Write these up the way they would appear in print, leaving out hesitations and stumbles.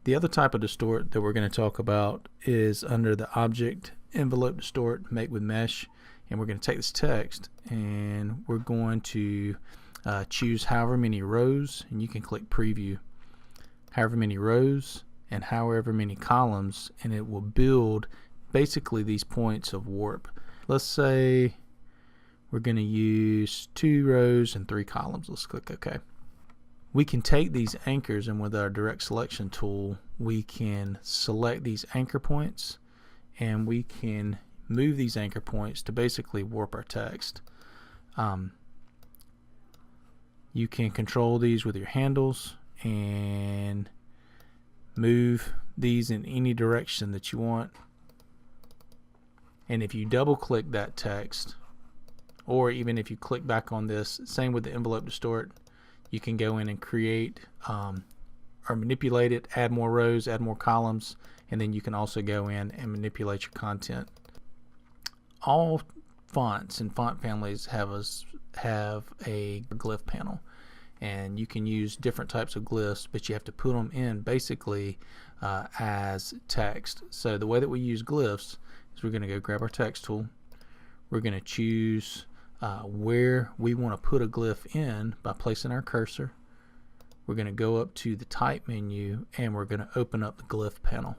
The other type of distort that we're going to talk about is under the Object Envelope Distort, Make with Mesh. And we're going to take this text and we're going to choose however many rows, and you can click Preview. However many rows and however many columns, and it will build basically these points of warp. Let's say we're going to use 2 rows and 3 columns. Let's click OK. We can take these anchors, and with our direct selection tool we can select these anchor points, and we can move these anchor points to basically warp our text. You can control these with your handles and move these in any direction that you want. And if you double click that text, or even if you click back on this, same with the envelope distort, you can go in and create or manipulate it, add more rows, add more columns, and then you can also go in and manipulate your content. All fonts and font families have a glyph panel, and you can use different types of glyphs, but you have to put them in basically as text. So the way that we use glyphs is we're going to go grab our text tool, we're going to choose where we want to put a glyph in by placing our cursor. We're going to go up to the type menu and we're going to open up the glyph panel.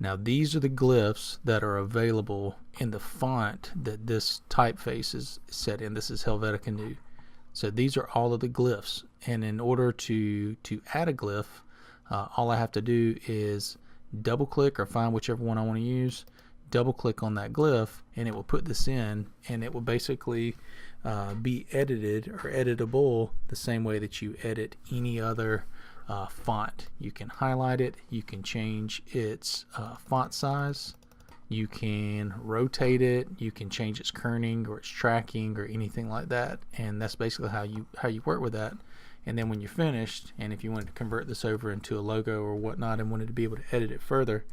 Now these are the glyphs that are available in the font that this typeface is set in. This is Helvetica New. So these are all of the glyphs, and in order to add a glyph, all I have to do is double click or find whichever one I want to use, double click on that glyph, and it will put this in, and it will basically be edited or editable the same way that you edit any other font. You can highlight it, you can change its font size, you can rotate it, you can change its kerning or its tracking or anything like that, and that's basically how you work with that. And then when you're finished, and if you wanted to convert this over into a logo or whatnot and wanted to be able to edit it further,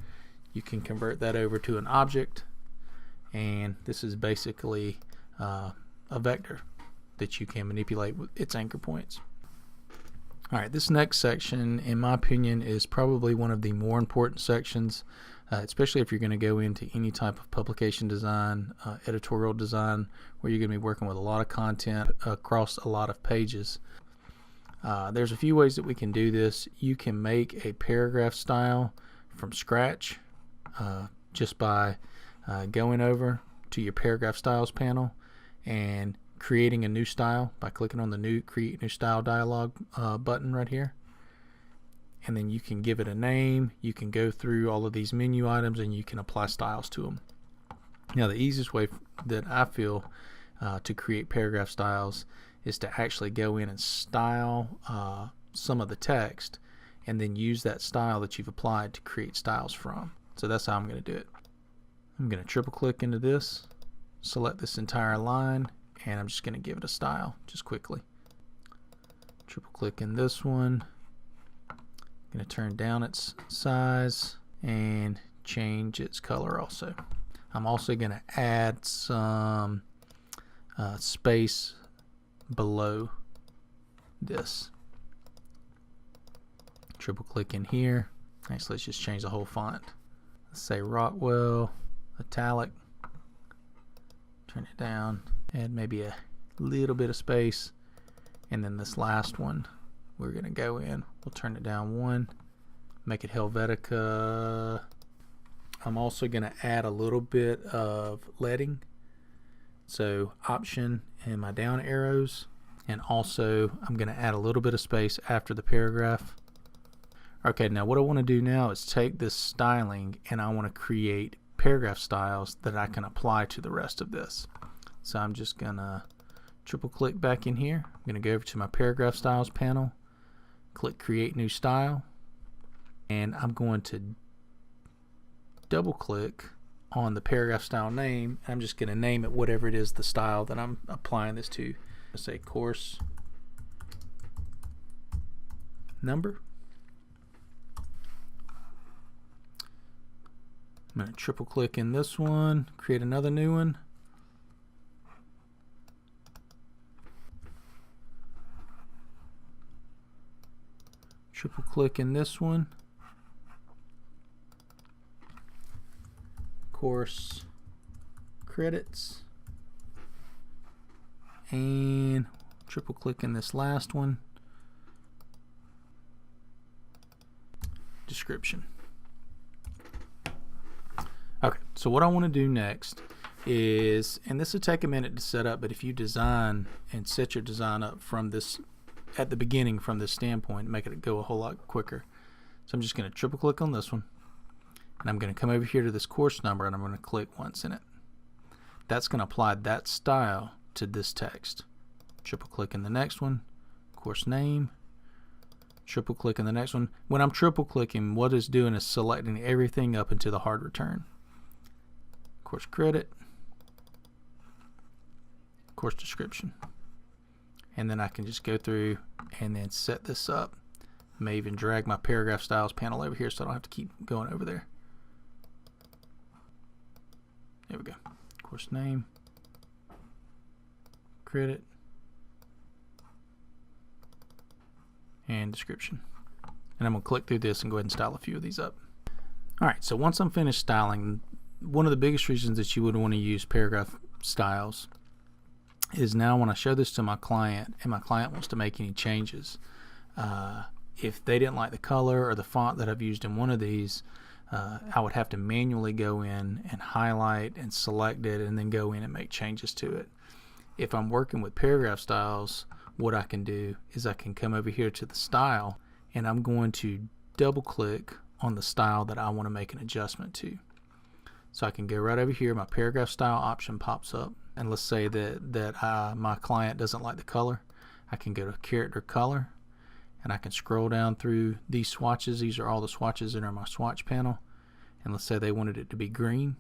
you can convert that over to an object, and this is basically a vector that you can manipulate with its anchor points. Alright, this next section, in my opinion, is probably one of the more important sections, especially if you're going to go into any type of publication design, editorial design, where you're going to be working with a lot of content across a lot of pages. There's a few ways that we can do this. You can make a paragraph style from scratch just by going over to your paragraph styles panel and creating a new style by clicking on the new create new style dialog button right here, and then you can give it a name. You can go through all of these menu items and you can apply styles to them. Now the easiest way that I feel to create paragraph styles is to actually go in and style some of the text and then use that style that you've applied to create styles from. So that's how I'm going to do it. I'm going to triple click into this, select this entire line, and I'm just going to give it a style just quickly. Triple click in this one. I'm going to turn down its size and change its color also. I'm also going to add some space below this. Triple click in here. Actually, let's just change the whole font. Let's say Rockwell Italic. Turn it down. Add maybe a little bit of space, and then this last one we're going to go in. We'll turn it down 1. Make it Helvetica. I'm also going to add a little bit of leading. So option and my down arrows, and also I'm going to add a little bit of space after the paragraph. Okay, now what I want to do now is take this styling and I want to create paragraph styles that I can apply to the rest of this. So I'm just going to triple click back in here. I'm going to go over to my paragraph styles panel, click create new style, and I'm going to double click on the paragraph style name. I'm just going to name it whatever it is, the style that I'm applying this to. Let's say course number. I'm going to triple click in this one, create another new one. Triple click in this one, course credits, and triple click in this last one, description. Okay, so what I want to do next is, and this will take a minute to set up, but if you design and set your design up from this at the beginning from this standpoint, make it go a whole lot quicker. So I'm just going to triple click on this one, and I'm going to come over here to this course number, and I'm going to click once in it. That's going to apply that style to this text. Triple click in the next one, course name, triple click in the next one. When I'm triple clicking, what it's doing is selecting everything up into the hard return. Course credit, course description. And then I can just go through and then set this up. I may even drag my paragraph styles panel over here so I don't have to keep going over there. There we go. Course name, credit, and description. And I'm going to click through this and go ahead and style a few of these up. Alright, so once I'm finished styling, one of the biggest reasons that you would want to use paragraph styles is now when I show this to my client and my client wants to make any changes, if they didn't like the color or the font that I've used in one of these, I would have to manually go in and highlight and select it and then go in and make changes to it. If I'm working with paragraph styles, what I can do is I can come over here to the style, and I'm going to double click on the style that I want to make an adjustment to. So I can go right over here, my paragraph style option pops up, and let's say that my client doesn't like the color. I can go to character color, and I can scroll down through these swatches. These are all the swatches that are in my swatch panel, and let's say they wanted it to be green.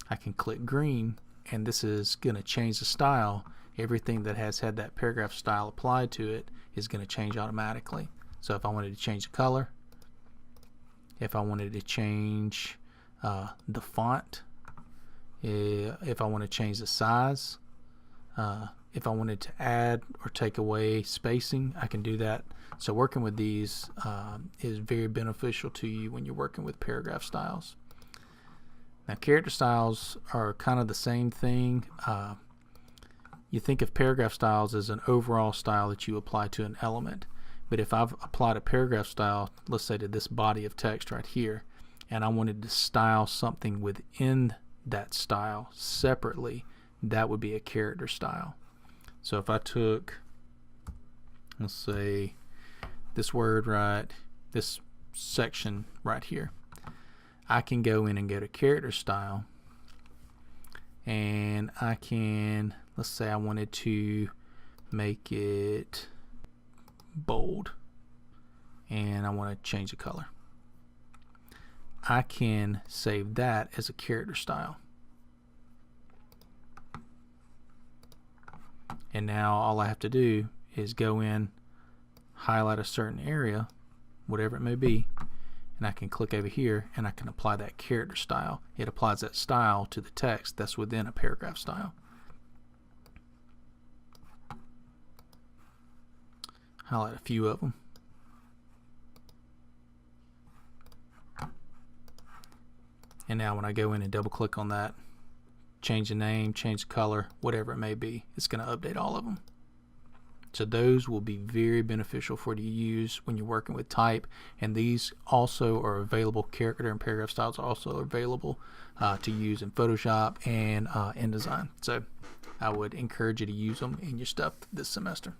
I can click green, and this is going to change the style. Everything that has had that paragraph style applied to it is going to change automatically. So if I wanted to change the color, if I wanted to change the font, if I want to change the size, if I wanted to add or take away spacing, I can do that. So working with these is very beneficial to you when you're working with paragraph styles. Now character styles are kind of the same thing. You think of paragraph styles as an overall style that you apply to an element, but if I've applied a paragraph style, let's say to this body of text right here, and I wanted to style something within that style separately, that would be a character style. So if I took, let's say, this word this section right here, I can go in and go to character style, and I can, let's say I wanted to make it bold, and I want to change the color. I can save that as a character style. And now all I have to do is go in, highlight a certain area, whatever it may be, and I can click over here and I can apply that character style. It applies that style to the text that's within a paragraph style. Highlight a few of them. And now when I go in and double click on that, change the name, change the color, whatever it may be, it's going to update all of them. So those will be very beneficial for you to use when you're working with type, and these also are available, character and paragraph styles are also available to use in Photoshop and InDesign. So I would encourage you to use them in your stuff this semester.